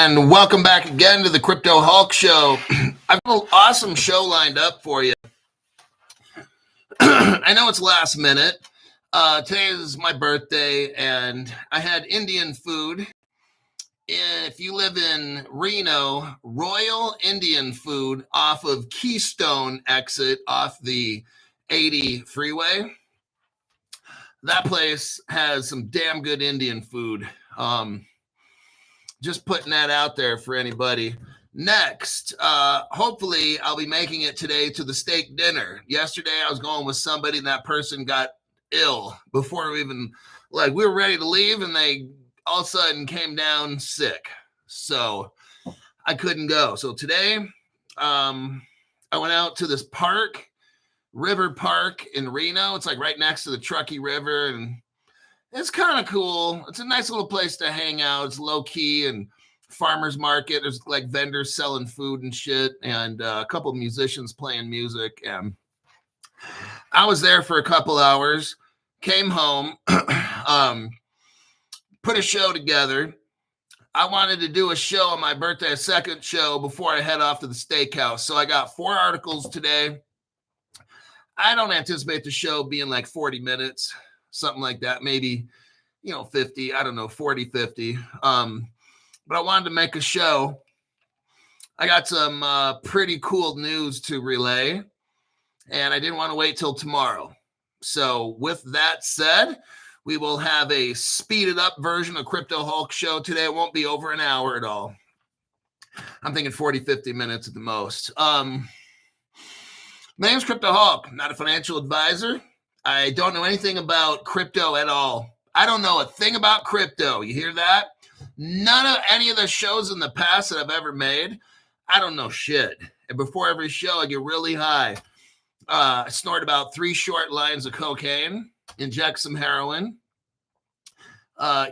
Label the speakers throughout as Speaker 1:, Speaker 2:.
Speaker 1: And welcome back again to the Crypto Hulk Show. I've got an awesome show lined up for you. I know it's last minute. Today is my birthday, and I had Indian food. If you live in Reno, Royal Indian Food off of Keystone exit off the 80 freeway. That place has some damn good Indian food. Just putting that out there for anybody. Next, hopefully I'll be making it today to the steak dinner. Yesterday I was going with somebody and that person got ill before we even, we were ready to leave and they all of a sudden came down sick. So I couldn't go. So today I went out to this park, River Park in Reno. It's like right next to the Truckee River, and it's kind of cool. It's a nice little place to hang out. It's low key and farmer's market. There's like vendors selling food and shit, and a couple of musicians playing music. And I was there for a couple hours, came home, put a show together. I wanted to do a show on my birthday, a second show before I head off to the steakhouse. So I got 4 articles today. I don't anticipate the show being like 40 minutes. Something like that, maybe, 50, I don't know, 40, 50. But I wanted to make a show. I got some pretty cool news to relay, and I didn't want to wait till tomorrow. So with that said, we will have a speeded up version of Crypto Hulk Show today. It won't be over an hour at all. I'm thinking 40, 50 minutes at the most. My name's Crypto Hulk. I'm not a financial advisor. I don't know anything about crypto at all. I don't know a thing about crypto. You hear that? None of any of the shows in the past that I've ever made, I don't know shit. And before every show, I get really high. I snort about 3 short lines of cocaine, inject some heroin,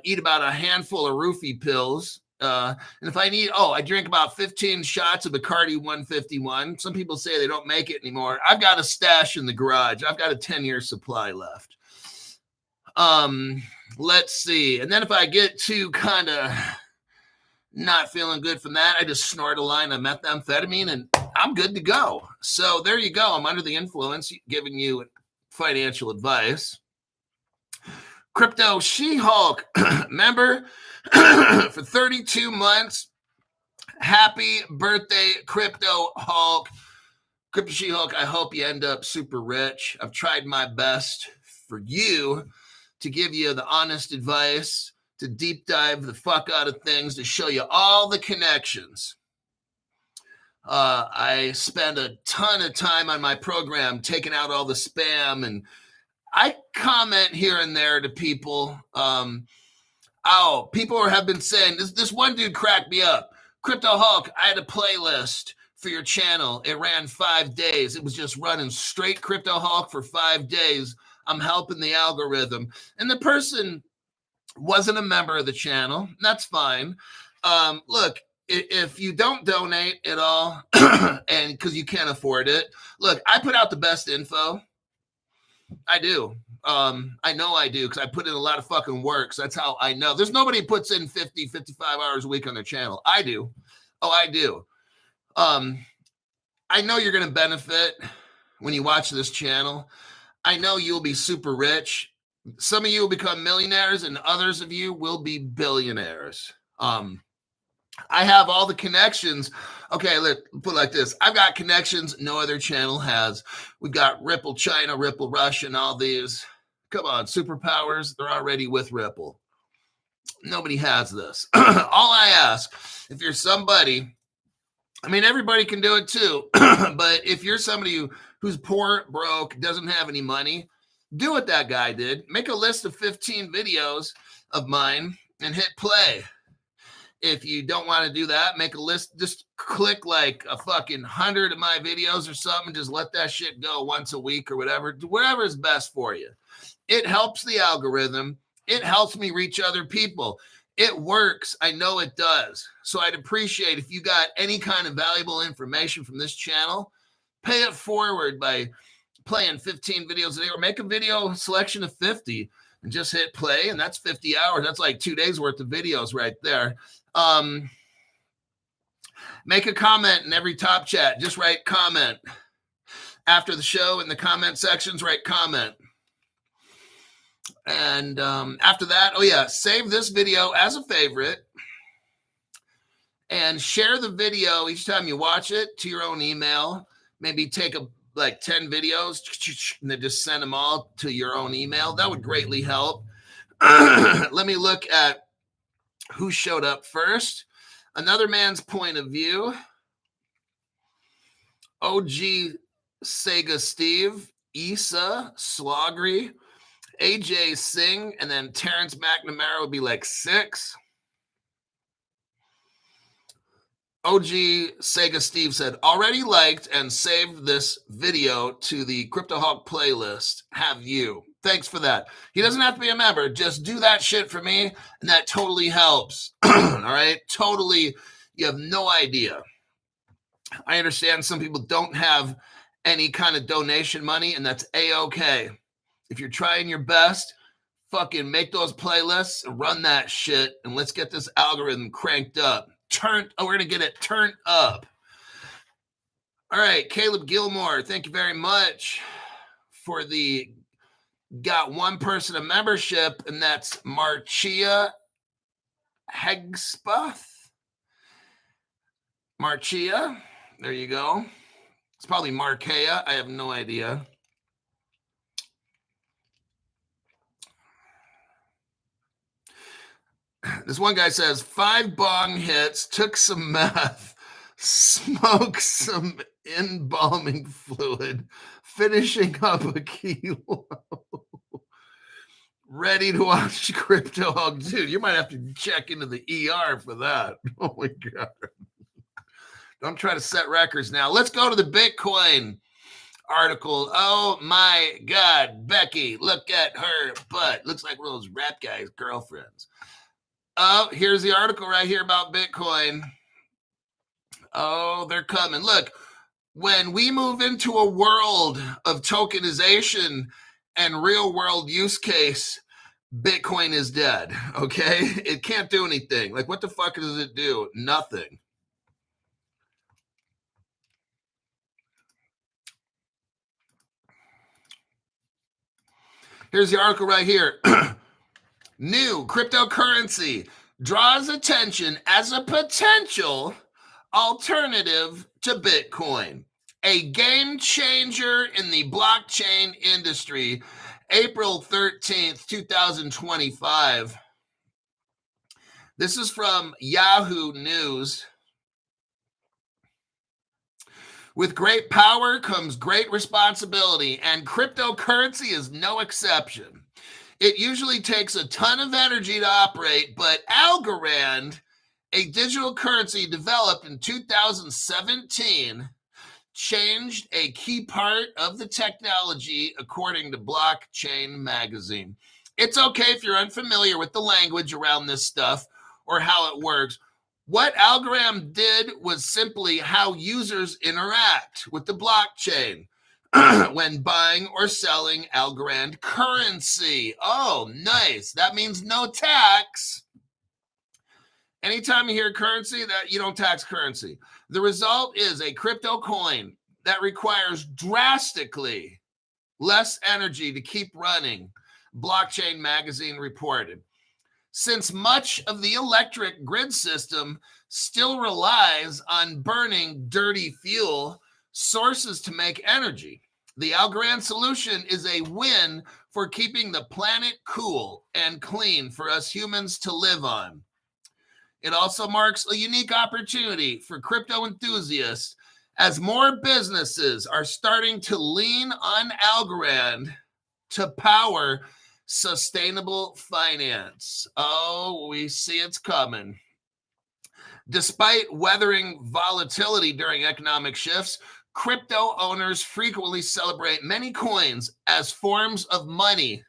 Speaker 1: eat about a handful of roofie pills. And if I need, I drink about 15 shots of Bacardi 151. Some people say they don't make it anymore. I've got a stash in the garage. I've got a 10-year supply left. Let's see. And then if I get too kind of not feeling good from that, I just snort a line of methamphetamine and I'm good to go. So there you go. I'm under the influence, giving you financial advice. Crypto She-Hulk, remember? For 32 months. Happy birthday, Crypto Hulk. Crypto She-Hulk, I hope you end up super rich. I've tried my best for you to give you the honest advice, to deep dive the fuck out of things, to show you all the connections. I spend a ton of time on my program taking out all the spam, and I comment here and there to people. People have been saying, this one dude cracked me up. Crypto Hulk, I had a playlist for your channel. It ran 5 days. It was just running straight Crypto Hulk for 5 days. I'm helping the algorithm. And the person wasn't a member of the channel. That's fine. Look, if you don't donate at all, and because you can't afford it, look, I put out the best info. I do. I know I do because I put in a lot of fucking work. So that's how I know. There's nobody who puts in 50, 55 hours a week on their channel. I do. I do. I know you're going to benefit when you watch this channel. I know you'll be super rich. Some of you will become millionaires and others of you will be billionaires. I have all the connections. Okay, let's put it like this. I've got connections no other channel has. We've got Ripple China, Ripple Russia, and all these. Come on, superpowers, they're already with Ripple. Nobody has this. All I ask, if you're somebody, everybody can do it too, but if you're somebody who's poor, broke, doesn't have any money, do what that guy did. Make a list of 15 videos of mine and hit play. If you don't want to do that, make a list. Just click like a fucking 100 of my videos or something. Just let that shit go once a week or whatever. Whatever is best for you. It helps the algorithm. It helps me reach other people. It works. I know it does. So I'd appreciate if you got any kind of valuable information from this channel, pay it forward by playing 15 videos a day or make a video selection of 50 and just hit play. And that's 50 hours. That's like 2 days worth of videos right there. Make a comment in every top chat. Just write comment. After the show in the comment sections, write comment. And after that, oh yeah, save this video as a favorite and share the video each time you watch it to your own email. Maybe take like 10 videos and then just send them all to your own email. That would greatly help. Let me look at who showed up first. Another man's point of view. OG Sega Steve, Issa Slogry, AJ Singh, and then Terrence McNamara would be like 6. OG Sega Steve said, already liked and saved this video to the Crypto Hawk playlist. Have you? Thanks for that. He doesn't have to be a member. Just do that shit for me, and that totally helps. All right? Totally. You have no idea. I understand some people don't have any kind of donation money, and that's A-okay. If you're trying your best, fucking make those playlists and run that shit, and let's get this algorithm cranked up. We're going to get it turned up. All right, Caleb Gilmore, thank you very much for the got one person a membership, and that's Marcia Hegspeth. Marcia, there you go. It's probably Markea. I have no idea. This one guy says 5 bong hits, took some meth, smoked some embalming fluid, finishing up a kilo. Ready to watch Crypto Hawk. Dude, you might have to check into the ER for that. Oh my God. Don't try to set records now. Let's go to the Bitcoin article. Oh my God, Becky, look at her butt. Looks like one of those rap guys' girlfriends. Oh, here's the article right here about Bitcoin. Oh, they're coming. Look, when we move into a world of tokenization and real world use case, Bitcoin is dead, okay? It can't do anything. Like, what the fuck does it do? Nothing. Here's the article right here. New cryptocurrency draws attention as a potential alternative to Bitcoin. A game changer in the blockchain industry. April 13th, 2025. This is from Yahoo News. With great power comes great responsibility, and cryptocurrency is no exception. It usually takes a ton of energy to operate, but Algorand, a digital currency developed in 2017, changed a key part of the technology, according to Blockchain Magazine. It's okay if you're unfamiliar with the language around this stuff or how it works. What Algorand did was simply how users interact with the blockchain when buying or selling Algorand currency. Oh, nice. That means no tax. Anytime you hear currency, that you don't tax currency. The result is a crypto coin that requires drastically less energy to keep running, Blockchain Magazine reported. Since much of the electric grid system still relies on burning dirty fuel sources to make energy, the Algorand solution is a win for keeping the planet cool and clean for us humans to live on. It also marks a unique opportunity for crypto enthusiasts as more businesses are starting to lean on Algorand to power sustainable finance. Oh, we see it's coming. Despite weathering volatility during economic shifts, crypto owners frequently celebrate many coins as forms of money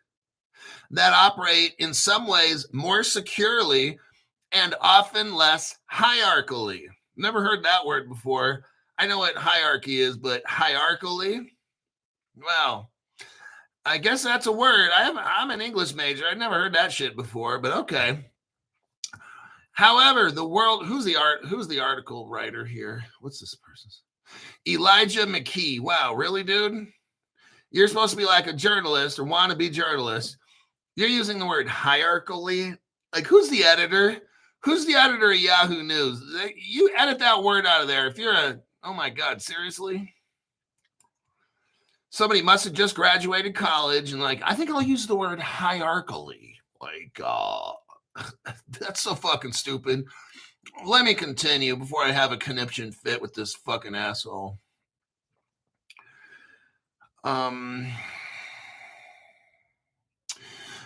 Speaker 1: that operate in some ways more securely and often less hierarchically. Never heard that word before. I know what hierarchy is, but hierarchically? Wow. I guess that's a word. I'm an English major. I've never heard that shit before, but okay. However, the world, who's the article writer here? What's this person's? Elijah McKee. Wow, really, dude? You're supposed to be like a journalist or wannabe journalist. You're using the word hierarchically. Like, who's the editor? Who's the editor of Yahoo News? You edit that word out of there. If you're oh my God, seriously? Somebody must have just graduated college and like, I think I'll use the word hierarchically. Like, that's so fucking stupid. Let me continue before I have a conniption fit with this fucking asshole.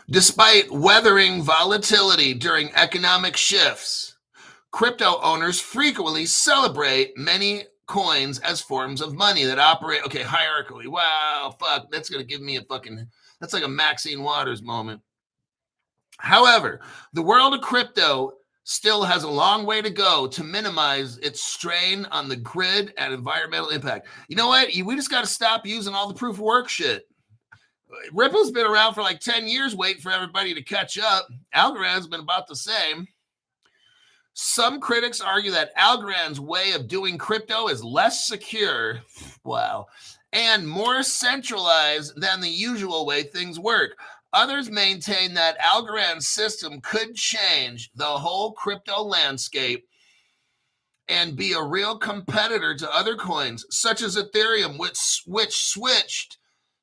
Speaker 1: Despite weathering volatility during economic shifts, crypto owners frequently celebrate many coins as forms of money that operate, okay, hierarchically. Wow, fuck, that's going to give me that's like a Maxine Waters moment. However, the world of crypto still has a long way to go to minimize its strain on the grid and environmental impact. You know what? We just got to stop using all the proof of work shit. Ripple's been around for like 10 years waiting for everybody to catch up. Algorand's been about the same. Some critics argue that Algorand's way of doing crypto is less secure, wow, and more centralized than the usual way things work. Others maintain that Algorand's system could change the whole crypto landscape and be a real competitor to other coins, such as Ethereum, which switched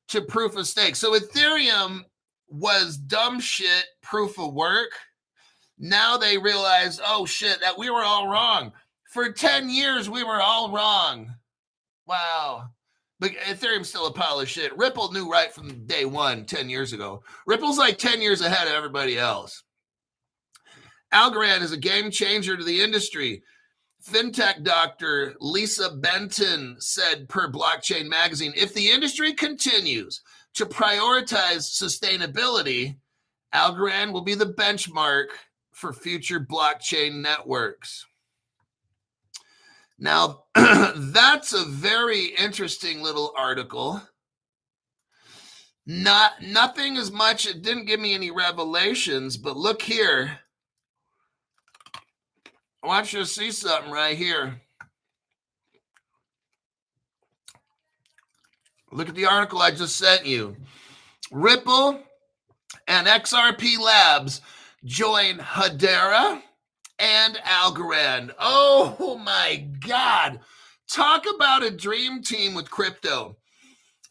Speaker 1: to proof of stake. So Ethereum was dumb shit proof of work. Now they realize, oh shit, that we were all wrong. For 10 years, we were all wrong. Wow. But Ethereum's still a pile of shit. Ripple knew right from day one, 10 years ago. Ripple's like 10 years ahead of everybody else. Algorand is a game changer to the industry. FinTech doctor Lisa Benton said per Blockchain Magazine, if the industry continues to prioritize sustainability, Algorand will be the benchmark for future blockchain networks. Now, that's a very interesting little article. Nothing as much, it didn't give me any revelations, but look here. I want you to see something right here. Look at the article I just sent you. Ripple and XRP Labs join Hbar and Algorand. Oh my God. Talk about a dream team with crypto.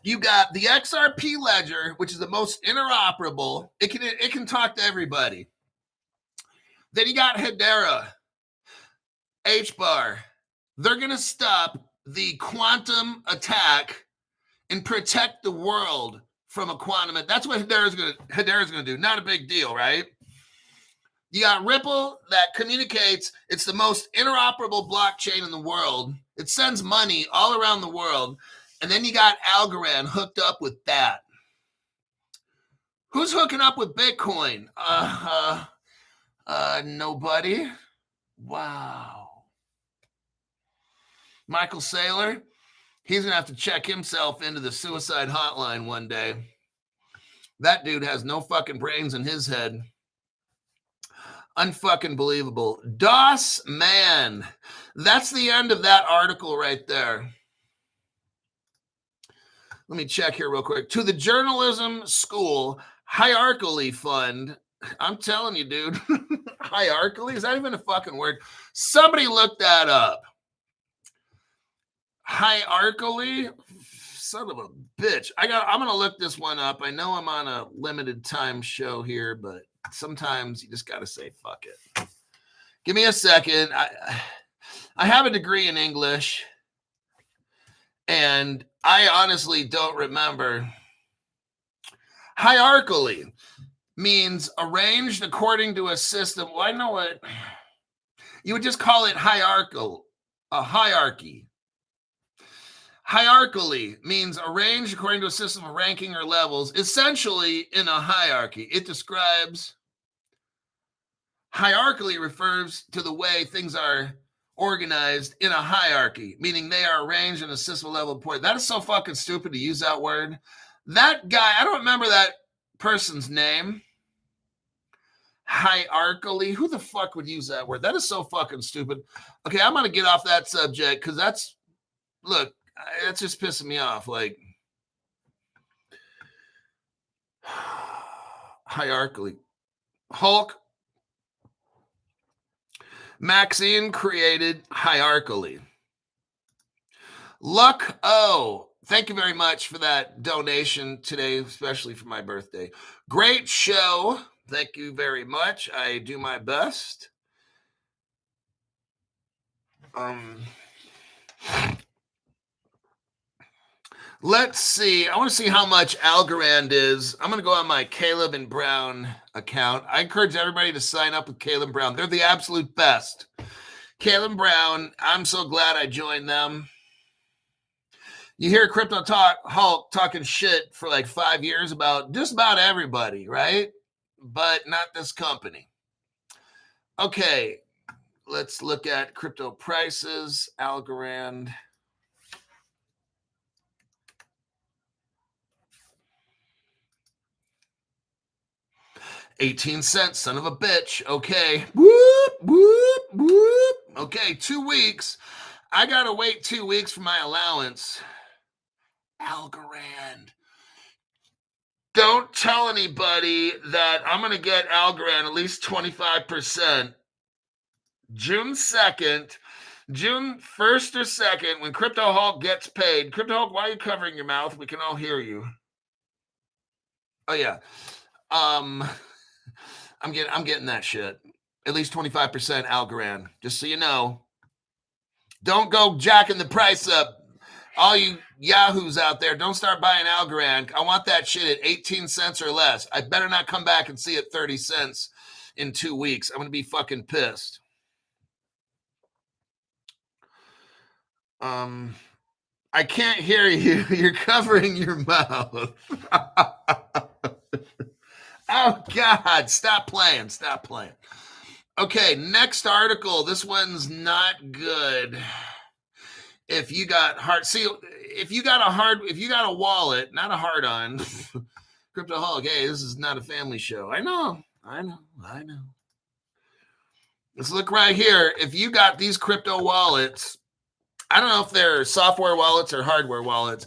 Speaker 1: You got the XRP ledger, which is the most interoperable. It can talk to everybody. Then you got Hbar. They're going to stop the quantum attack and protect the world from a quantum. That's what Hbar is going to do. Not a big deal, right? You got Ripple that communicates. It's the most interoperable blockchain in the world. It sends money all around the world. And then you got Algorand hooked up with that. Who's hooking up with Bitcoin? Nobody. Wow. Michael Saylor, he's going to have to check himself into the suicide hotline one day. That dude has no fucking brains in his head. Unfucking believable. DOS man. That's the end of that article right there. Let me check here real quick. To the journalism school hierarchically fund. I'm telling you, dude. Hierarchically? Is that even a fucking word? Somebody look that up. Hierarchically? Son of a bitch. I'm going to look this one up. I know I'm on a limited time show here, but sometimes you just got to say fuck it. Give me a second. I have a degree in English, and I honestly don't remember. Hierarchically means arranged according to a system. Well, I know what. You would just call it hierarchical, a hierarchy. Hierarchically means arranged according to a system of ranking or levels, essentially in a hierarchy. It describes, hierarchically refers to the way things are organized in a hierarchy, meaning they are arranged in a system level of point. That is so fucking stupid to use that word. That guy, I don't remember that person's name. hierarchically. Who the fuck would use that word? That is so fucking stupid. Okay, I'm gonna get off that subject because that's just pissing me off. Like hierarchically. Hulk. Maxine created hierarchically. Luck O. Thank you very much for that donation today, especially for my birthday. Great show. Thank you very much. I do my best. Let's see. I want to see how much Algorand is. I'm going to go on my Caleb and Brown account. I encourage everybody to sign up with Caleb Brown. They're the absolute best. Caleb Brown, I'm so glad I joined them. You hear Crypto Hulk talking shit for like 5 years about just about everybody, right? But not this company. Okay, let's look at crypto prices. Algorand. $0.18, son of a bitch. Okay. Whoop, whoop, whoop. Okay, 2 weeks. I got to wait 2 weeks for my allowance. Algorand. Don't tell anybody that I'm going to get Algorand at least 25%. June 2nd, June 1st or 2nd, when Crypto Hulk gets paid. Crypto Hulk, why are you covering your mouth? We can all hear you. Oh, yeah. I'm getting that shit. At least 25% Algorand, just so you know. Don't go jacking the price up. All you yahoos out there, don't start buying Algorand. I want that shit at 18 cents or less. I better not come back and see it 30 cents in 2 weeks. I'm going to be fucking pissed. I can't hear you. You're covering your mouth. Oh, God. Stop playing. Stop playing. Okay, next article. This one's not good. If you got if you got a wallet, not a hard on, Crypto Hulk, hey, this is not a family show. I know. Let's look right here. If you got these crypto wallets, I don't know if they're software wallets or hardware wallets,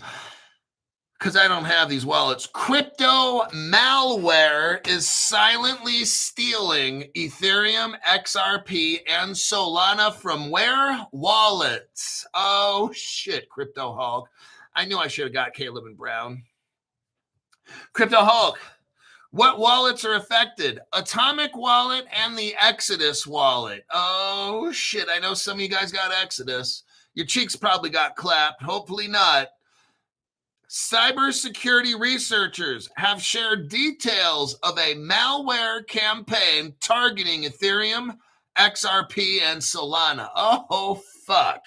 Speaker 1: because I don't have these wallets. Crypto malware is silently stealing Ethereum, XRP, and Solana from where? Wallets. Oh, shit, Crypto Hulk. I knew I should have got Caleb and Brown. Crypto Hulk, what wallets are affected? Atomic Wallet and the Exodus wallet. Oh, shit, I know some of you guys got Exodus. Your cheeks probably got clapped. Hopefully not. Cybersecurity researchers have shared details of a malware campaign targeting Ethereum, XRP, and Solana. Oh, fuck.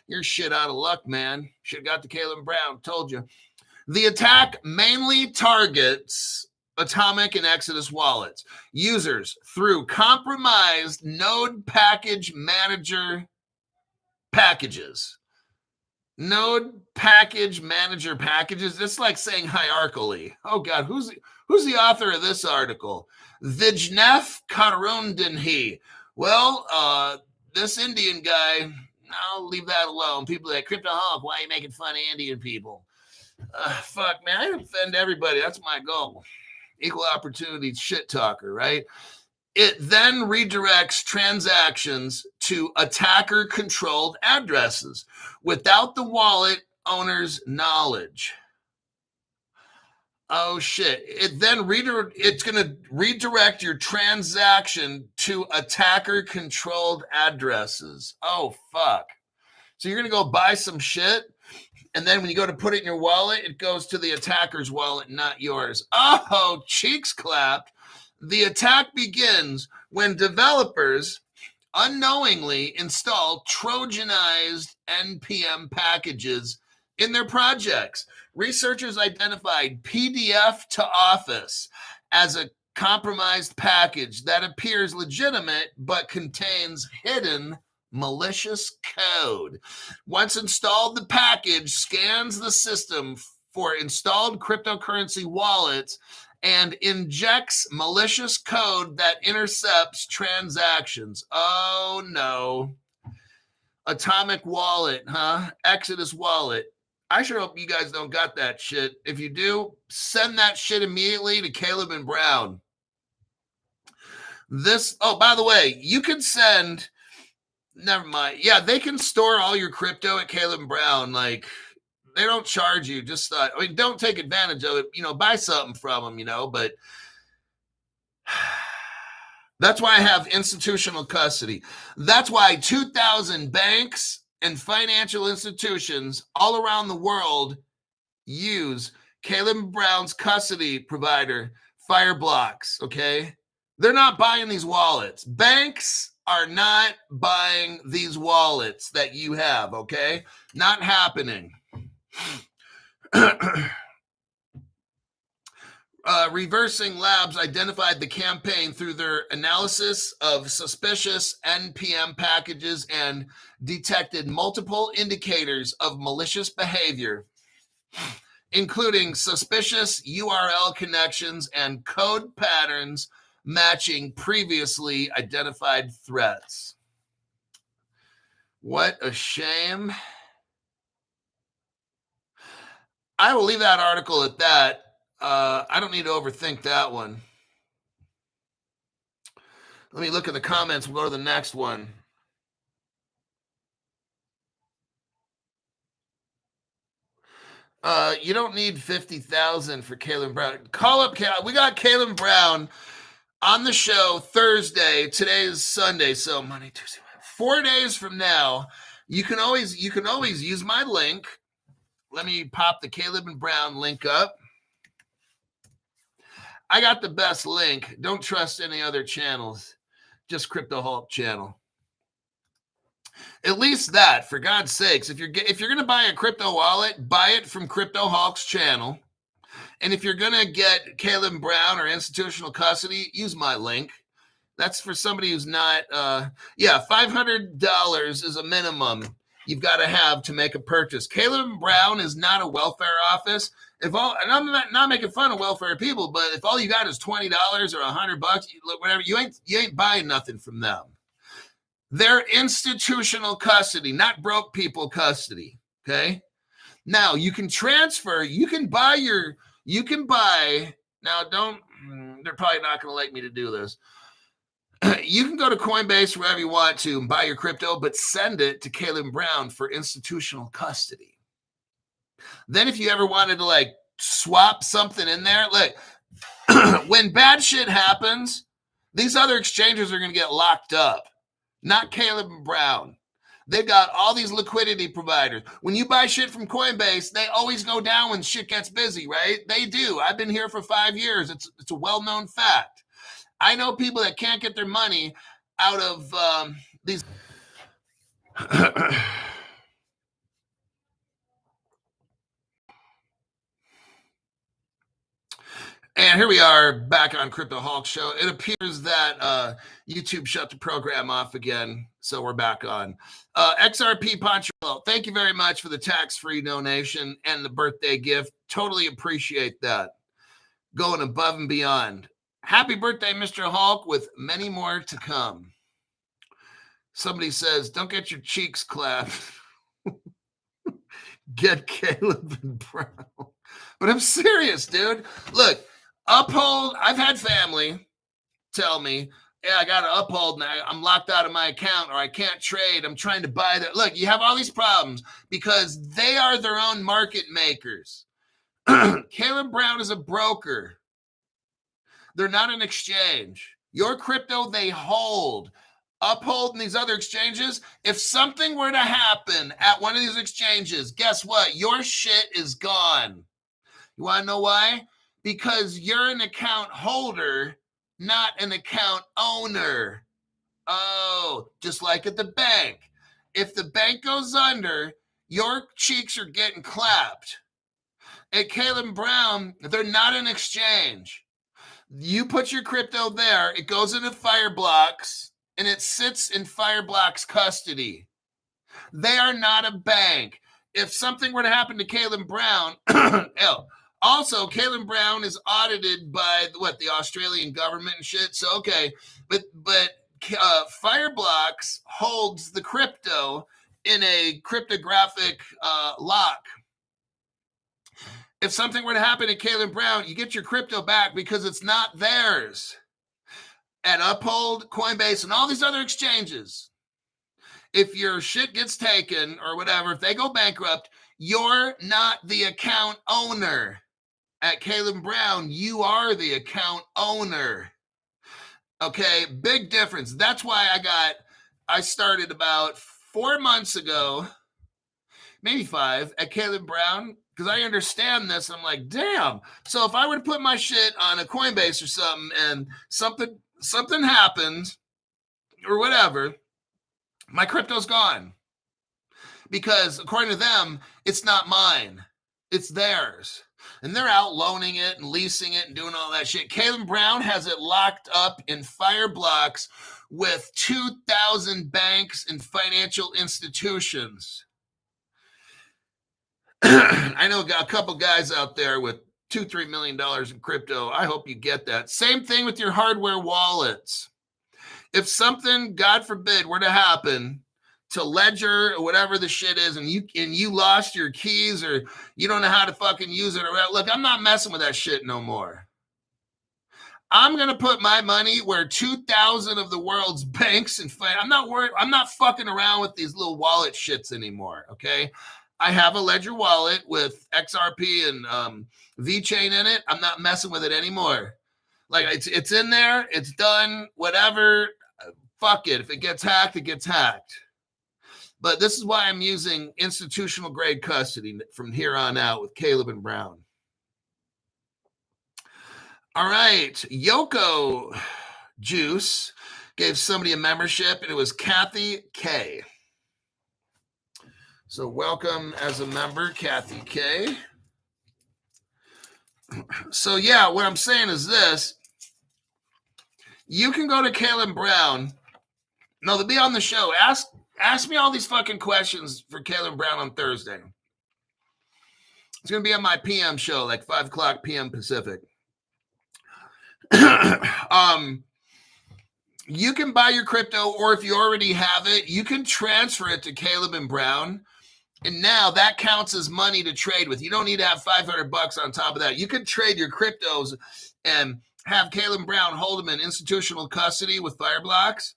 Speaker 1: You're shit out of luck, man. Should have got the Caleb Brown. Told you. The attack mainly targets Atomic and Exodus wallets. Users through compromised node package manager packages. Node package manager packages. It's like saying hierarchically. Oh God, who's the author of this article? Vijnef Karundanhi. Well, this Indian guy. I'll leave that alone. People like Crypto Hulk. Why are you making fun of Indian people? Fuck, man. I defend everybody. That's my goal. Equal opportunity shit talker, right? It then redirects transactions to attacker-controlled addresses without the wallet owner's knowledge. Oh, shit. It's going to redirect your transaction to attacker-controlled addresses. Oh, fuck. So you're going to go buy some shit, and then when you go to put it in your wallet, it goes to the attacker's wallet, not yours. Oh, cheeks clapped. The attack begins when developers unknowingly install Trojanized NPM packages in their projects. Researchers identified PDF to Office as a compromised package that appears legitimate but contains hidden malicious code. Once installed, the package scans the system for installed cryptocurrency wallets and injects malicious code that intercepts transactions. Oh no. Atomic Wallet, huh? Exodus Wallet. I sure hope you guys don't got that shit. If you do, send that shit immediately to Caleb and Brown. Oh, by the way, you can send, never mind. Yeah, they can store all your crypto at Caleb and Brown. Like, they don't charge you. Just, don't take advantage of it. Buy something from them, but that's why I have institutional custody. That's why 2,000 banks and financial institutions all around the world use Caleb Brown's custody provider, Fireblocks, okay? They're not buying these wallets. Banks are not buying these wallets that you have, okay? Not happening. Reversing Labs identified the campaign through their analysis of suspicious NPM packages and detected multiple indicators of malicious behavior, including suspicious URL connections and code patterns matching previously identified threats. What a shame. I will leave that article at that. I don't need to overthink that one. Let me look at the comments. We'll go to the next one. You don't need 50,000 for Caleb Brown. Call up. We got Caleb Brown on the show Thursday. Today is Sunday, so Monday, Tuesday, 4 days from now. You can always use my link. Let me pop the Caleb and Brown link up. I got the best link. Don't trust any other channels. Just Crypto Hulk channel. At least that, for God's sakes. If you're going to buy a crypto wallet, buy it from Crypto Hulk's channel. And if you're going to get Caleb Brown or institutional custody, use my link. That's for somebody who's not, $500 is a minimum you've got to have to make a purchase. Caleb Brown is not a welfare office. And I'm not making fun of welfare people, but if all you got is $20 or $100, whatever, you ain't buying nothing from them. They're institutional custody, not broke people custody. Okay. Now you can transfer, you can buy. Now they're probably not going to like me to do this. You can go to Coinbase wherever you want to and buy your crypto, but send it to Caleb Brown for institutional custody. Then if you ever wanted to swap something in there, when bad shit happens, these other exchanges are going to get locked up, not Caleb Brown. They've got all these liquidity providers. When you buy shit from Coinbase, they always go down when shit gets busy, right? They do. I've been here for 5 years. It's a well-known fact. I know people that can't get their money out of these. And here we are back on Crypto Hulk Show. It appears that YouTube shut the program off again, so we're back on. XRP Poncho, thank you very much for the tax-free donation and the birthday gift. Totally appreciate that. Going above and beyond. Happy birthday, Mr. Hulk, with many more to come. Somebody says, don't get your cheeks clapped. Get Caleb and Brown. But I'm serious, dude. Look, uphold. I've had family tell me, yeah, I got to uphold now. I'm locked out of my account or I can't trade. I'm trying to buy that. Look, you have all these problems because they are their own market makers. Caleb Brown is a broker. They're not an exchange. Your crypto, they hold. Uphold in these other exchanges. If something were to happen at one of these exchanges, guess what? Your shit is gone. You want to know why? Because you're an account holder, not an account owner. Oh, just like at the bank. If the bank goes under, your cheeks are getting clapped. At Caleb Brown, they're not an exchange. You put your crypto there, it goes into Fireblocks, and it sits in Fireblocks custody. They are not a bank. If something were to happen to Caleb Brown, Also, Caitlin Brown is audited by the Australian government and shit. So okay, but Fireblocks holds the crypto in a cryptographic lock. If something were to happen to Caitlin Brown, you get your crypto back because it's not theirs. At Uphold, Coinbase, and all these other exchanges, if your shit gets taken or whatever, if they go bankrupt, you're not the account owner. At Caitlin Brown, you are the account owner. Okay, big difference. That's why I started about 4 months ago, maybe 5, at Caitlin Brown, because I understand this. I'm like, damn. So if I were to put my shit on a Coinbase or something and something happened or whatever, my crypto's gone. Because according to them, it's not mine. It's theirs. And they're out loaning it and leasing it and doing all that shit. Caitlin Brown has it locked up in Fireblocks with 2,000 banks and financial institutions. I know a couple guys out there with $2-3 million in crypto. I hope you get that. Same thing with your hardware wallets. If something, God forbid, were to happen to Ledger or whatever the shit is, and you lost your keys or you don't know how to fucking use it, or look, I'm not messing with that shit no more. I'm gonna put my money where 2,000 of the world's banks and I'm not worried. I'm not fucking around with these little wallet shits anymore. Okay. I have a Ledger wallet with XRP and VeChain in it. I'm not messing with it anymore. Like it's in there. It's done. Whatever. Fuck it. If it gets hacked, it gets hacked. But this is why I'm using institutional grade custody from here on out with Caleb and Brown. All right. Yoko Juice gave somebody a membership, and it was Kathy K. So welcome as a member, Kathy K. So yeah, what I'm saying is this. You can go to Caleb Brown. No, to be on the show, ask me all these fucking questions for Caleb Brown on Thursday. It's going to be on my PM show, like 5 o'clock PM Pacific. You can buy your crypto, or if you already have it, you can transfer it to Caleb and Brown. And now that counts as money to trade with. You don't need to have $500 on top of that. You can trade your cryptos and have Caleb Brown hold them in institutional custody with Fireblocks.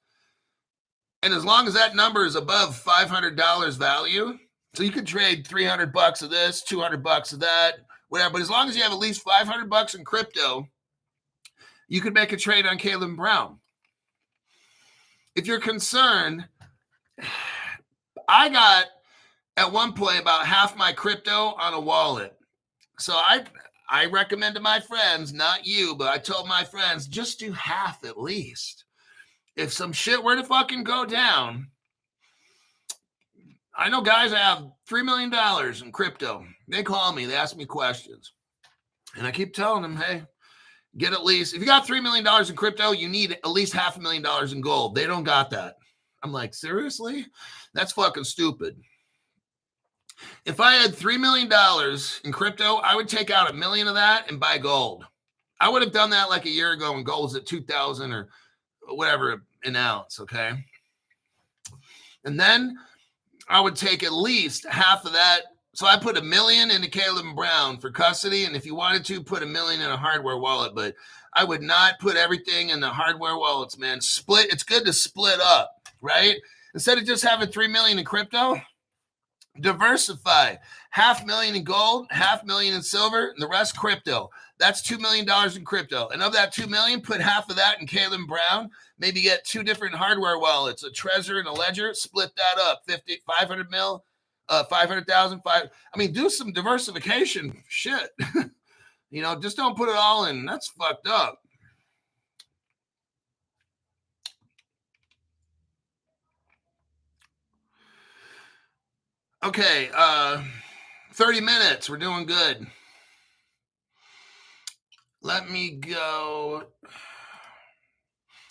Speaker 1: And as long as that number is above $500 value, so you could trade $300 of this, $200 of that, whatever. But as long as you have at least $500 in crypto, you could make a trade on Caleb Brown. If you're concerned, I got at one point about half my crypto on a wallet. So I recommend to my friends, not you, but I told my friends, just do half at least. If some shit were to fucking go down, I know guys that have $3 million in crypto. They call me, they ask me questions. And I keep telling them, hey, get at least, if you got $3 million in crypto, you need at least $500,000 in gold. They don't got that. I'm like, seriously? That's fucking stupid. If I had $3 million in crypto, I would take out $1 million of that and buy gold. I would have done that like a year ago when gold was at 2,000 or whatever an ounce, okay? And then I would take at least half of that. So I put $1 million into Caleb and Brown for custody, and if you wanted to, put $1 million in a hardware wallet, but I would not put everything in the hardware wallets, man. Split. It's good to split up, right? Instead of just having $3 million in crypto, diversify. $500,000 in gold, $500,000 in silver, and the rest crypto. That's $2 million in crypto. And of that $2 million, put half of that in Caleb Brown. Maybe get 2 different hardware wallets, a Trezor and a Ledger. Split that up. 500 mil, 500,000. I mean, do some diversification. Shit. You know, just don't put it all in. That's fucked up. Okay, 30 minutes. We're doing good. Let me go.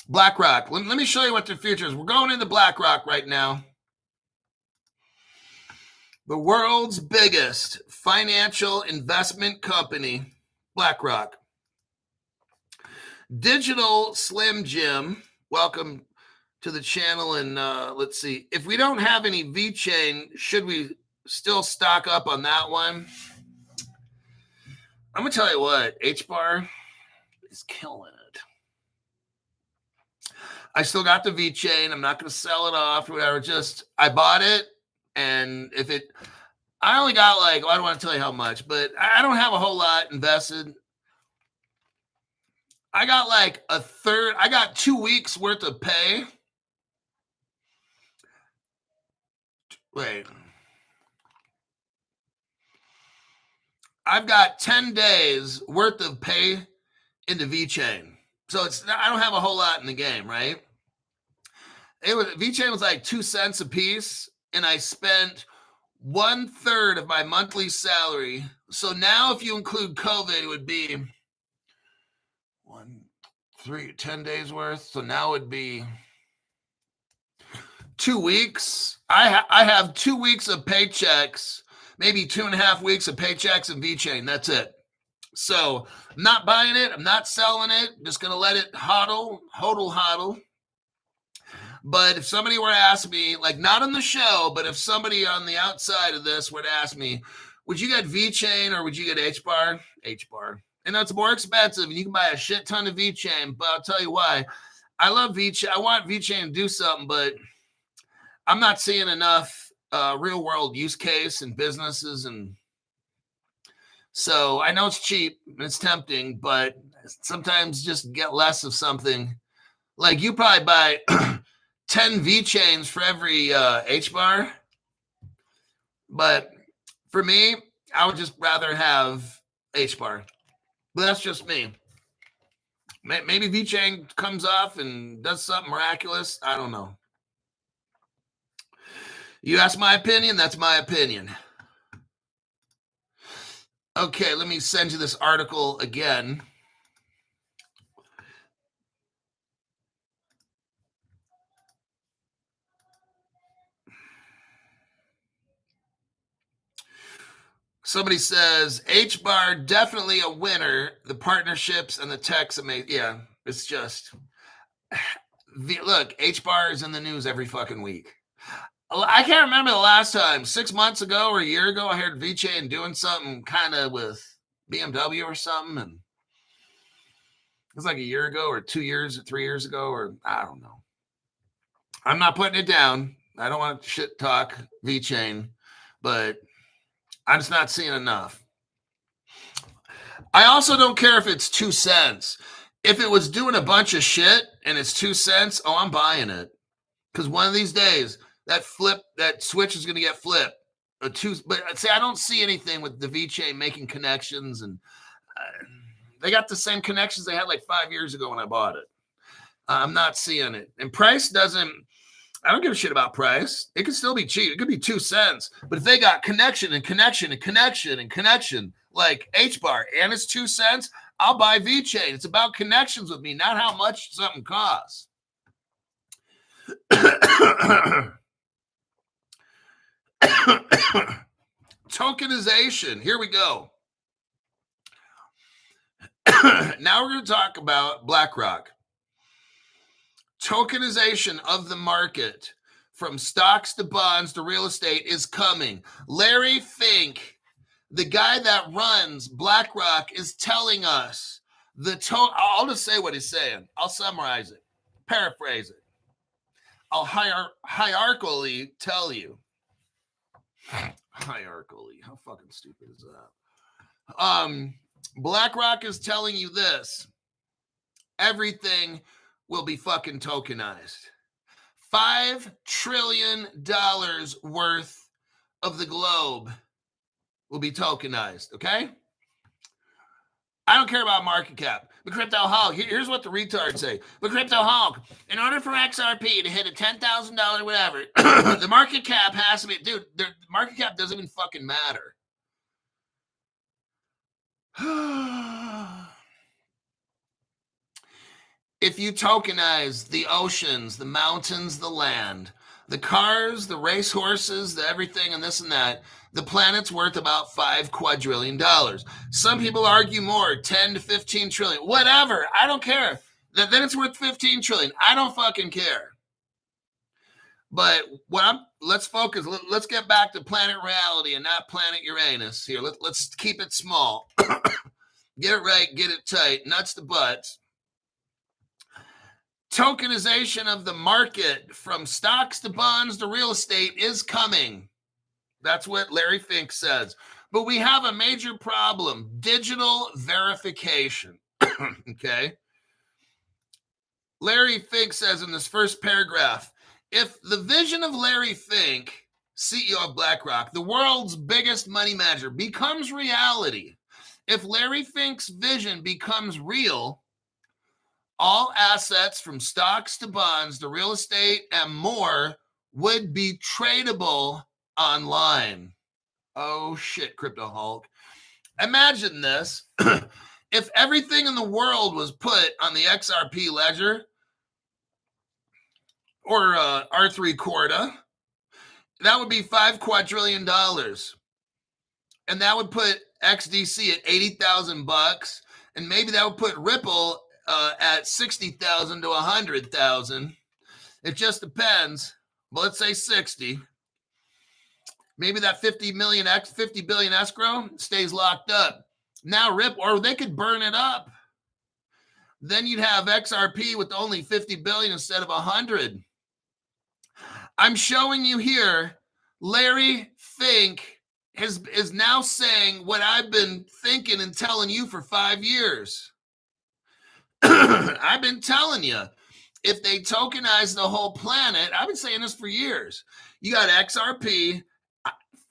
Speaker 1: BlackRock. Let me show you what the future is. We're going into BlackRock right now. The world's biggest financial investment company, BlackRock. Digital Slim Jim, welcome to the channel. And let's see, if we don't have any VeChain, should we still stock up on that one? I'm gonna tell you what, Hbar is killing it. I still got the VeChain. I'm not gonna sell it off or whatever. Just I bought it, and if it, I only got like, well, I don't want to tell you how much, but I don't have a whole lot invested. I got like a third. I got 2 weeks worth of pay. Wait. I've got 10 days worth of pay into VeChain. So I don't have a whole lot in the game, right? VeChain was like 2 cents a piece, and I spent 1/3 of my monthly salary. So now if you include COVID, it would be 10 days worth. So now it'd be 2 weeks. I have 2 weeks of paychecks, maybe 2.5 weeks of paychecks in VeChain. That's it. So I'm not buying it. I'm not selling it. I'm just going to let it hodl. But if somebody were to ask me, like not on the show, but if somebody on the outside of this were to ask me, would you get VeChain or would you get Hbar? Hbar. And it's more expensive and you can buy a shit ton of VeChain, but I'll tell you why. I love VeChain. I want VeChain to do something, but I'm not seeing enough real world use case and businesses. And so I know it's cheap and it's tempting, but sometimes just get less of something. Like you probably buy 10 VeChains for every Hbar. But for me, I would just rather have Hbar. But that's just me. Maybe VeChain comes off and does something miraculous. I don't know. You ask my opinion, that's my opinion. Okay, let me send you this article again. Somebody says, Hbar definitely a winner. The partnerships and the tech's amazing. Yeah, it's just, look, Hbar is in the news every fucking week. I can't remember the last time, 6 months ago or a year ago, I heard VeChain doing something kind of with BMW or something. And it was like a year ago or 2 years or 3 years ago, or I don't know. I'm not putting it down. I don't want to shit talk VeChain, but I'm just not seeing enough. I also don't care if it's 2 cents. If it was doing a bunch of shit and it's 2 cents, oh, I'm buying it. Because one of these days, that switch is going to get flipped. But see, I don't see anything with the VeChain making connections, and they got the same connections they had like 5 years ago when I bought it. I'm not seeing it. And price doesn't, I don't give a shit about price. It could still be cheap. It could be 2 cents. But if they got connection and connection and connection and connection, like Hbar, and it's 2 cents, I'll buy VeChain. It's about connections with me, not how much something costs. Tokenization. Here we go. Now we're going to talk about BlackRock. Tokenization of the market, from stocks to bonds to real estate, is coming. Larry Fink, the guy that runs BlackRock, is telling us I'll just say what he's saying. I'll summarize it, paraphrase it. I'll hierarchically tell you. Hierarchically, how fucking stupid is that? BlackRock is telling you this: everything will be fucking tokenized. $5 trillion worth of the globe will be tokenized. Okay. I don't care about market cap. But Crypto Hawk, here's what the retards say. But Crypto Hawk, in order for XRP to hit a $10,000 whatever, the market cap has to be, dude, the market cap doesn't even fucking matter. If you tokenize the oceans, the mountains, the land, The cars, the race horses, the everything and this and that, the planet's worth about $5 quadrillion. Some people argue more, 10 to 15 trillion, whatever. I don't care. Then it's worth 15 trillion. I don't fucking care. But let's focus. Let's get back to planet reality and not planet Uranus here. Let's keep it small. Get it right, get it tight, nuts to butts. Tokenization of the market from stocks to bonds to real estate is coming. That's what Larry Fink says. But we have a major problem, digital verification. Okay. Larry Fink says in this first paragraph, if the vision of Larry Fink, CEO of BlackRock, the world's biggest money manager, becomes reality, if Larry Fink's vision becomes real, all assets from stocks to bonds to real estate and more would be tradable online. Oh shit, Crypto Hulk. Imagine this. If everything in the world was put on the XRP ledger or R3 Corda, that would be $5 quadrillion. And that would put XDC at 80,000 bucks. And maybe that would put Ripple at 60,000 to 100,000. It just depends. But let's say 60. Maybe that 50 billion escrow stays locked up. Now or they could burn it up. Then you'd have XRP with only 50 billion instead of 100. I'm showing you here, Larry Fink is now saying what I've been thinking and telling you for 5 years. I've been telling you, if they tokenize the whole planet, I've been saying this for years. You got XRP.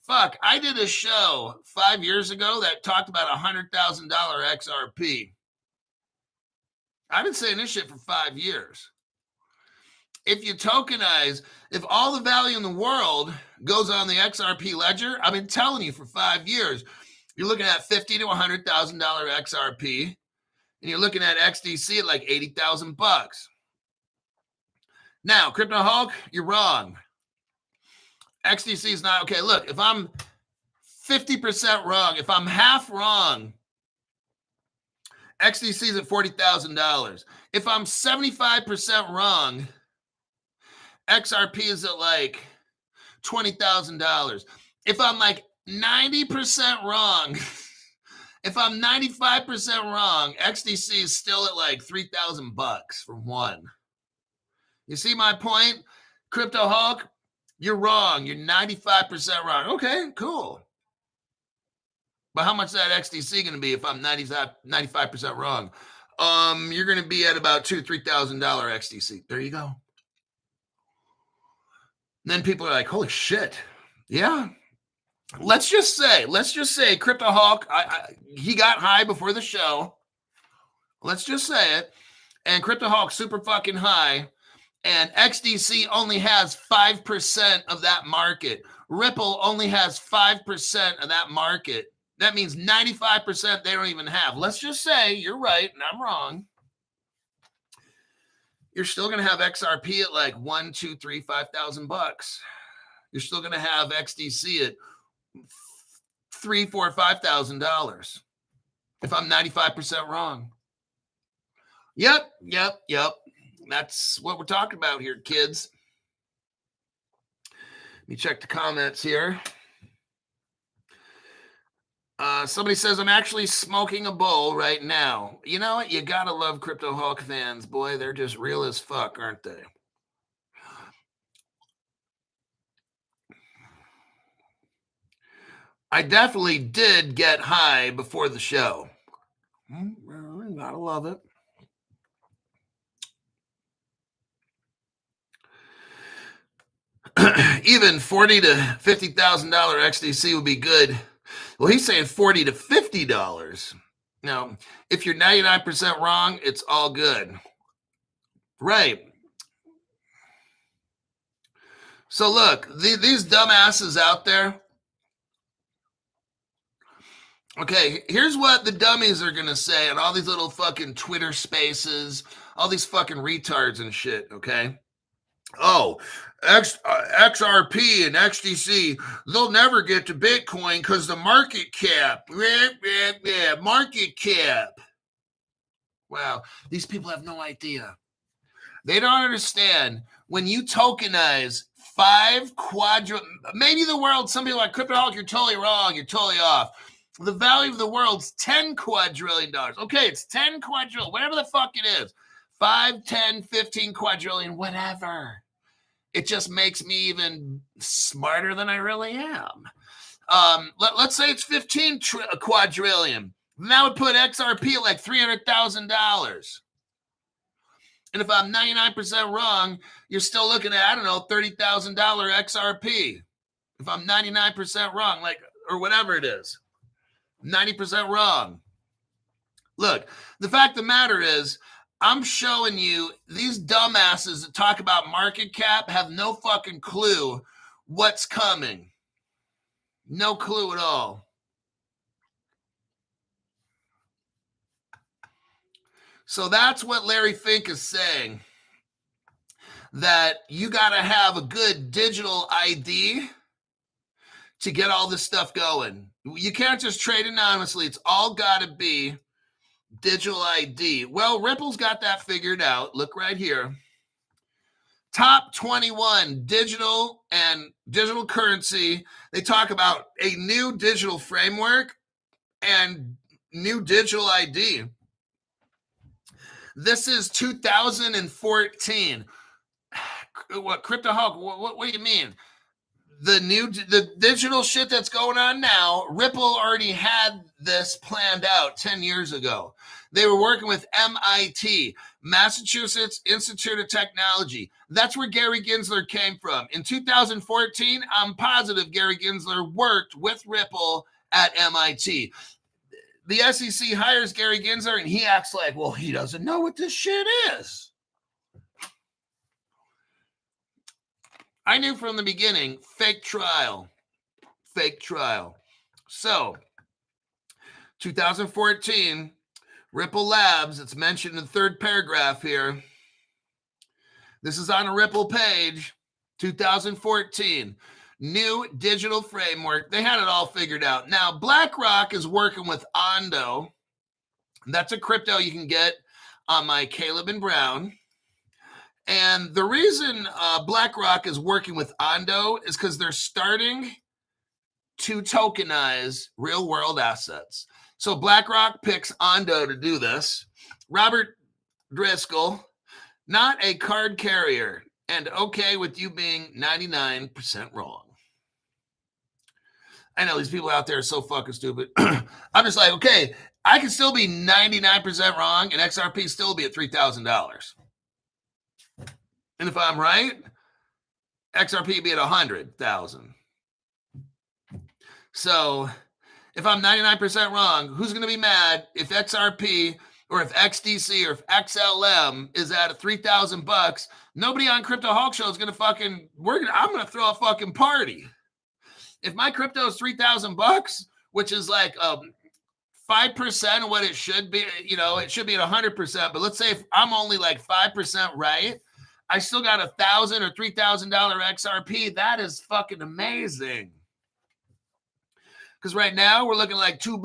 Speaker 1: Fuck, I did a show 5 years ago that talked about $100,000 XRP. I've been saying this shit for 5 years. If you tokenize, if all the value in the world goes on the XRP ledger, I've been telling you for 5 years, you're looking at $50,000 to $100,000 XRP, and you're looking at XDC at like 80,000 bucks. Now, Crypto Hulk, you're wrong. XDC is not okay. Look, if I'm 50% wrong, if I'm half wrong, XDC is at $40,000. If I'm 75% wrong, XRP is at like $20,000. If I'm like 90% wrong, if I'm 95% wrong, XDC is still at like 3,000 bucks for one. You see my point? Crypto Hulk, you're wrong. You're 95% wrong. Okay, cool. But how much is that XDC going to be if I'm 95% wrong? You're going to be at about $2,000 to $3,000 XDC. There you go. And then people are like, holy shit. Yeah. Let's just say Crypto Hulk, he got high before the show. Let's just say it. And Crypto Hulk super fucking high. And XDC only has 5% of that market. Ripple only has 5% of that market. That means 95% they don't even have. Let's just say you're right and I'm wrong. You're still going to have XRP at like 1, 2, 3, 5,000 bucks. You're still going to have XDC at $3, $4, $5,000 if I'm 95% wrong. Yep. That's what we're talking about here, kids. Let me check the comments here. Somebody says, I'm actually smoking a bowl right now. You know what? You gotta love Crypto Hulk fans. Boy, they're just real as fuck, aren't they? I definitely did get high before the show. You gotta love it. Even $40,000 to $50,000 XDC would be good. Well, he's saying $40 to $50. Now, if you're 99% wrong, it's all good. Right. So look, these dumbasses out there. Okay, here's what the dummies are going to say on all these little fucking Twitter spaces, all these fucking retards and shit, okay? Oh, XRP and XDC, they'll never get to Bitcoin because the market cap. Market cap. Wow, these people have no idea. They don't understand when you tokenize maybe the world, some people are like, Cryptoholic, you're totally wrong. You're totally off. The value of the world's $10 quadrillion. Okay, it's 10 quadrillion, whatever the fuck it is. 5, 10, 15 quadrillion, whatever. It just makes me even smarter than I really am. Let's say it's 15 quadrillion. That would put XRP at like $300,000. And if I'm 99% wrong, you're still looking at, I don't know, $30,000 XRP. If I'm 99% wrong, like, or whatever it is, 90% wrong. Look, the fact of the matter is, I'm showing you these dumbasses that talk about market cap have no fucking clue what's coming. No clue at all. So that's what Larry Fink is saying, that you got to have a good digital ID to get all this stuff going. You can't just trade anonymously. It's all got to be digital ID. Well, Ripple's got that figured out. Look right here. Top 21 digital and digital currency. They talk about a new digital framework and new digital ID. This is 2014. What, Cryptoholic? What do you mean? The digital shit that's going on now, Ripple already had this planned out 10 years ago. They were working with MIT, Massachusetts Institute of Technology. That's where Gary Gensler came from. In 2014, I'm positive Gary Gensler worked with Ripple at MIT. The SEC hires Gary Gensler, and he acts like, well, he doesn't know what this shit is. I knew from the beginning, fake trial. So, 2014, Ripple Labs, it's mentioned in the third paragraph here. This is on a Ripple page, 2014. New digital framework. They had it all figured out. Now, BlackRock is working with Ondo. That's a crypto you can get on my Caleb and Brown. And the reason BlackRock is working with Ondo is because they're starting to tokenize real world assets. So BlackRock picks Ondo to do this. Robert Driscoll, not a card carrier, and okay with you being 99% wrong. I know these people out there are so fucking stupid. I'm just like, okay, I can still be 99% wrong and XRP still be at $3,000. And if I'm right, XRP be at 100,000. So if I'm 99% wrong, who's going to be mad if XRP or if XDC or if XLM is at $3,000? Nobody on Cryptoholic Show is going to fucking, I'm going to throw a fucking party. If my crypto is $3,000, which is like 5% of what it should be, it should be at 100%. But let's say if I'm only like 5% right, I still got $1,000 or $3,000 XRP. That is fucking amazing. Because right now we're looking like $2.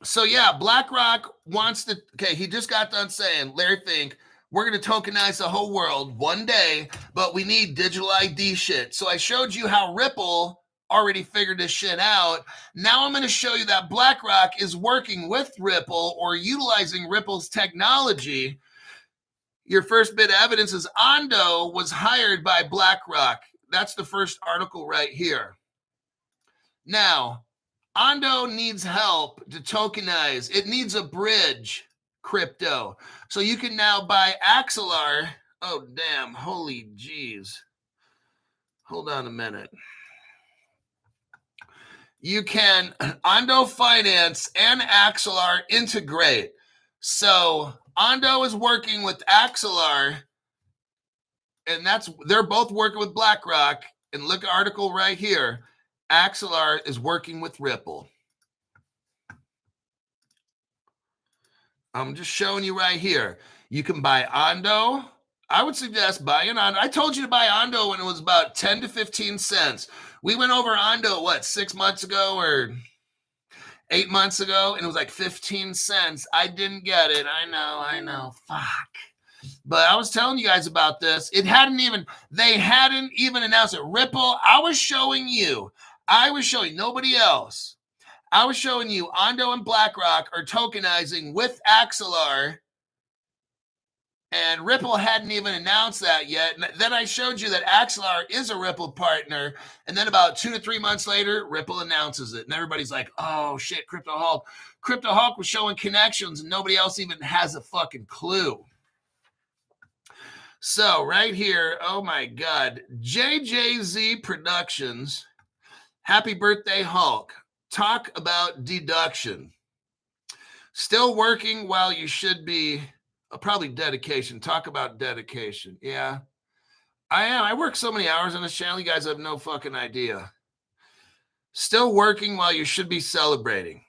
Speaker 1: So yeah, BlackRock wants to. Okay, he just got done saying, Larry Fink, we're going to tokenize the whole world one day, but we need digital ID shit. So I showed you how Ripple already figured this shit out. Now I'm going to show you that BlackRock is working with Ripple or utilizing Ripple's technology. Your first bit of evidence is Ondo was hired by BlackRock. That's the first article right here. Now, Ondo needs help to tokenize. It needs a bridge crypto. So you can now buy Axelar. Oh, damn. Holy jeez. Hold on a minute. You can Ondo Finance and Axelar integrate. So Ondo is working with Axelar, and they're both working with BlackRock. And look at article right here. Axelar is working with Ripple. I'm just showing you right here. You can buy Ondo. I would suggest buying Ondo. I told you to buy Ondo when it was about 10 to 15 cents. We went over Ondo, 6 months ago or 8 months ago, and it was like 15 cents. I didn't get it. I know. Fuck. But I was telling you guys about this. They hadn't even announced it. Ripple, I was showing nobody else. I was showing you Ondo and BlackRock are tokenizing with Axelar, and Ripple hadn't even announced that yet. And then I showed you that Axelar is a Ripple partner, and then about 2 to 3 months later, Ripple announces it, and everybody's like, "Oh shit, Crypto Hulk!" Crypto Hulk was showing connections, and nobody else even has a fucking clue. So right here, oh my God, JJZ Productions, happy birthday, Hulk. Talk about deduction. Still working while you should be, probably dedication. Talk about dedication. Yeah, I am. I work so many hours on this channel. You guys have no fucking idea. Still working while you should be celebrating.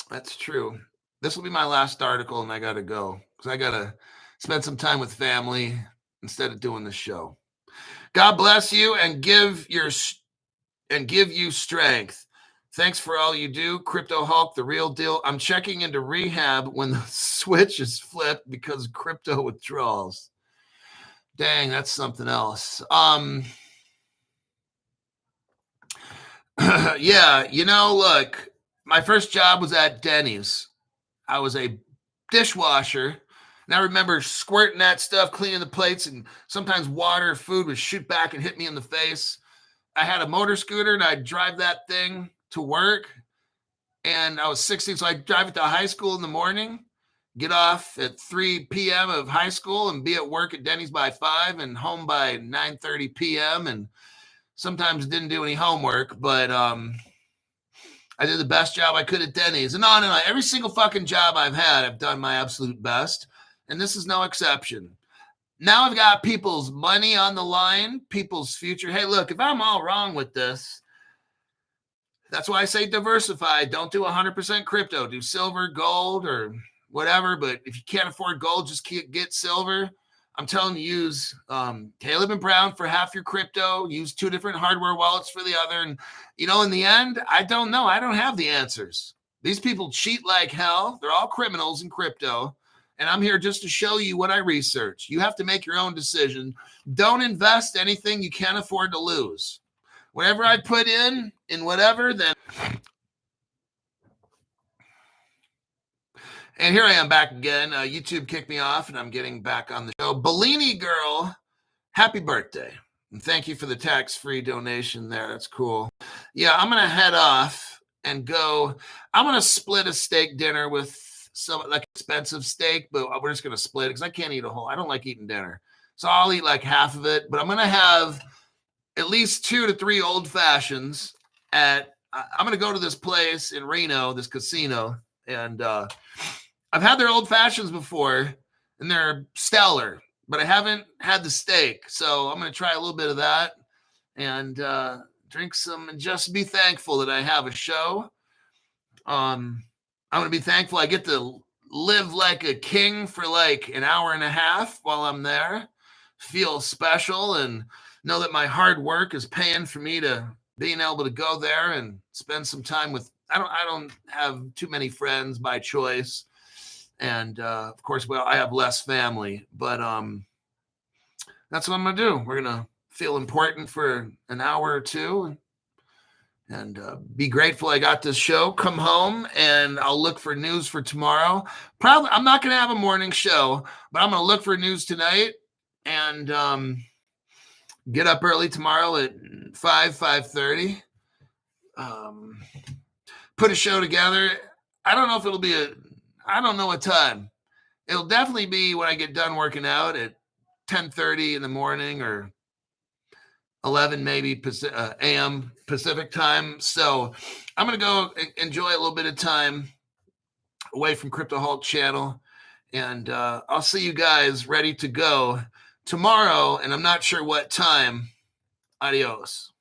Speaker 1: That's true. This will be my last article, and I got to go because I got to spend some time with family instead of doing the show. God bless you and give you strength. Thanks for all you do. Crypto Hulk, the real deal. I'm checking into rehab when the switch is flipped because of crypto withdrawals. Dang, that's something else. Yeah, look, my first job was at Denny's. I was a dishwasher. And I remember squirting that stuff, cleaning the plates, and sometimes water or food would shoot back and hit me in the face. I had a motor scooter, and I'd drive that thing to work. And I was 16, so I'd drive it to high school in the morning, get off at 3 p.m. of high school, and be at work at Denny's by 5 and home by 9:30 p.m. And sometimes didn't do any homework, but I did the best job I could at Denny's. And on and on. Every single fucking job I've had, I've done my absolute best. And this is no exception. Now I've got people's money on the line, people's future. Hey, look, if I'm all wrong with this, that's why I say diversify. Don't do 100% crypto. Do silver, gold, or whatever. But if you can't afford gold, just get silver. I'm telling you, use Caleb and Brown for half your crypto. Use 2 different hardware wallets for the other. And, in the end, I don't know. I don't have the answers. These people cheat like hell. They're all criminals in crypto. And I'm here just to show you what I research. You have to make your own decision. Don't invest anything you can't afford to lose. Whatever I put in whatever, then. And here I am back again. YouTube kicked me off, and I'm getting back on the show. Bellini girl, happy birthday. And thank you for the tax-free donation there. That's cool. Yeah, I'm going to head off and go. I'm going to split a steak dinner with some expensive steak, but we're just going to split it because I can't eat a whole. I don't like eating dinner. So I'll eat like half of it, but I'm going to have at least 2 to 3 old fashions I'm going to go to this place in Reno, this casino, and I've had their old fashions before, and they're stellar, but I haven't had the steak. So I'm going to try a little bit of that and drink some and just be thankful that I have a show. I'm going to be thankful I get to live like a king for like an hour and a half while I'm there, feel special, and know that my hard work is paying for me to being able to go there and spend some time with. I don't have too many friends by choice. And of course, I have less family, but that's what I'm going to do. We're going to feel important for an hour or two and be grateful I got this show. Come home and I'll look for news for tomorrow. Probably I'm not going to have a morning show, but I'm going to look for news tonight and get up early tomorrow at 5:30. Put a show together. I don't know if it'll be I don't know what time. It'll definitely be when I get done working out at 10:30 in the morning or 11 maybe a.m. Pacific time. So I'm going to go enjoy a little bit of time away from Crypto Hulk channel. And I'll see you guys ready to go tomorrow. And I'm not sure what time. Adios.